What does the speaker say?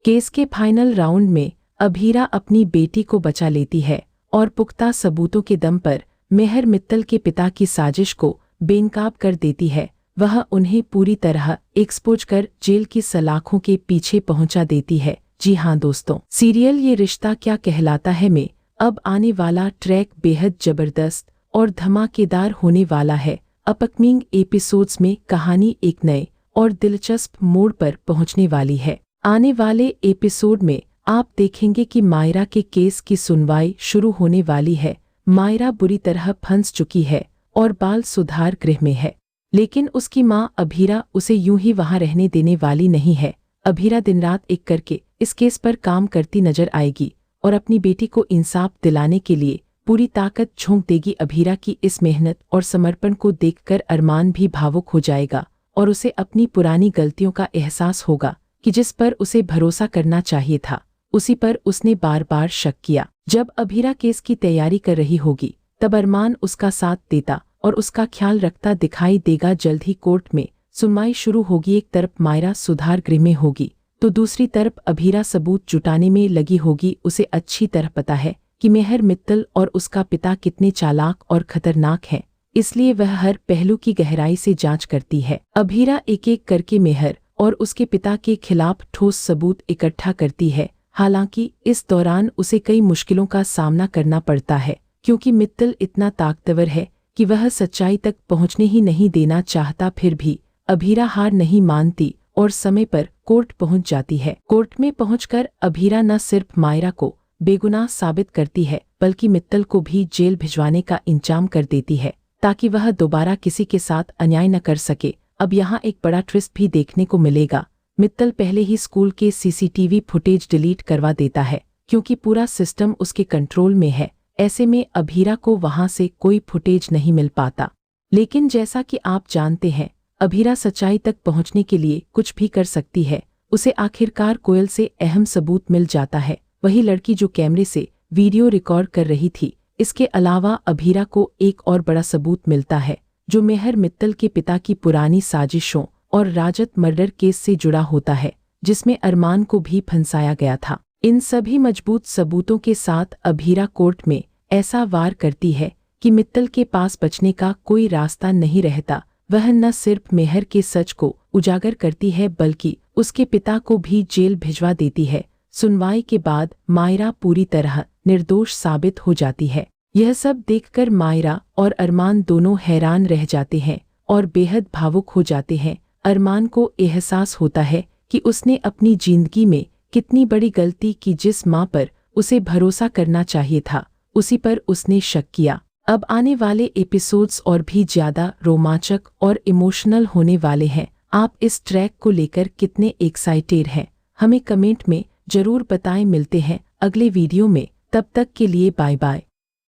Case के final round में अभीरा अपनी बेटी को बचा लेती है और पुख्ता सबूतों के दम पर मेहर मित्तल के पिता की साजिश को बेनकाब कर देती है। वह उन्हें पूरी तरह एक्सपोज कर जेल की सलाखों के पीछे पहुंचा देती है। जी हाँ दोस्तों, सीरियल ये रिश्ता क्या कहलाता है में अब आने वाला ट्रैक बेहद जबरदस्त और धमाकेदार होने वाला है। अपकमिंग एपिसोड्स में कहानी एक नए और दिलचस्प मोड़ पर पहुंचने वाली है। आने वाले एपिसोड में आप देखेंगे कि मायरा के केस की सुनवाई शुरू होने वाली है। मायरा बुरी तरह फंस चुकी है और बाल सुधार गृह में है, लेकिन उसकी मां अभीरा उसे यूं ही वहां रहने देने वाली नहीं है। अभीरा दिन रात एक करके इस केस पर काम करती नजर आएगी और अपनी बेटी को इंसाफ दिलाने के लिए पूरी ताकत झोंक देगी। अभीरा की इस मेहनत और समर्पण को देखकर अरमान भी भावुक हो जाएगा और उसे अपनी पुरानी गलतियों का एहसास होगा कि जिस पर उसे भरोसा करना चाहिए था उसी पर उसने बार बार शक किया। जब अभीरा केस की तैयारी कर रही होगी तब अरमान उसका साथ देता और उसका ख्याल रखता दिखाई देगा। जल्द ही कोर्ट में सुनवाई शुरू होगी। एक तरफ मायरा सुधार गृह में होगी तो दूसरी तरफ अभीरा सबूत जुटाने में लगी होगी। उसे अच्छी तरह पता है कि मेहर मित्तल और उसका पिता कितने चालाक और खतरनाक हैं, इसलिए वह हर पहलू की गहराई से जांच करती है। अभीरा एक एक करके मेहर और उसके पिता के खिलाफ ठोस सबूत इकट्ठा करती है। हालांकि इस दौरान उसे कई मुश्किलों का सामना करना पड़ता है, क्योंकि मित्तल इतना ताकतवर है कि वह सच्चाई तक पहुंचने ही नहीं देना चाहता। फिर भी अभीरा हार नहीं मानती और समय पर कोर्ट पहुंच जाती है। कोर्ट में पहुंचकर अभीरा न सिर्फ मायरा को बेगुनाह साबित करती है बल्कि मित्तल को भी जेल भिजवाने का इंतजाम कर देती है ताकि वह दोबारा किसी के साथ अन्याय न कर सके। अब यहाँ एक बड़ा ट्विस्ट भी देखने को मिलेगा। मित्तल पहले ही स्कूल के सीसीटीवी फुटेज डिलीट करवा देता है क्योंकि पूरा सिस्टम उसके कंट्रोल में है। ऐसे में अभीरा को वहां से कोई फुटेज नहीं मिल पाता। लेकिन जैसा कि आप जानते हैं, अभीरा सच्चाई तक पहुंचने के लिए कुछ भी कर सकती है। उसे आखिरकार कोयल से अहम सबूत मिल जाता है, वही लड़की जो कैमरे से वीडियो रिकॉर्ड कर रही थी। इसके अलावा अभीरा को एक और बड़ा सबूत मिलता है जो मेहर मित्तल के पिता की पुरानी साजिशों और राजत मर्डर केस से जुड़ा होता है, जिसमें अरमान को भी फंसाया गया था। इन सभी मजबूत सबूतों के साथ अभीरा कोर्ट में ऐसा वार करती है कि मित्तल के पास बचने का कोई रास्ता नहीं रहता। वह न सिर्फ मेहर के सच को उजागर करती है बल्कि उसके पिता को भी जेल भिजवा देती है। सुनवाई के बाद मायरा पूरी तरह निर्दोष साबित हो जाती है। यह सब देखकर मायरा और अरमान दोनों हैरान रह जाते हैं और बेहद भावुक हो जाते हैं। अरमान को एहसास होता है कि उसने अपनी जिंदगी में कितनी बड़ी गलती की। जिस मां पर उसे भरोसा करना चाहिए था उसी पर उसने शक किया। अब आने वाले एपिसोड्स और भी ज्यादा रोमांचक और इमोशनल होने वाले हैं। आप इस ट्रैक को लेकर कितने एक्साइटेड हैं, हमें कमेंट में जरूर बताएं। मिलते हैं अगले वीडियो में, तब तक के लिए बाय बाय।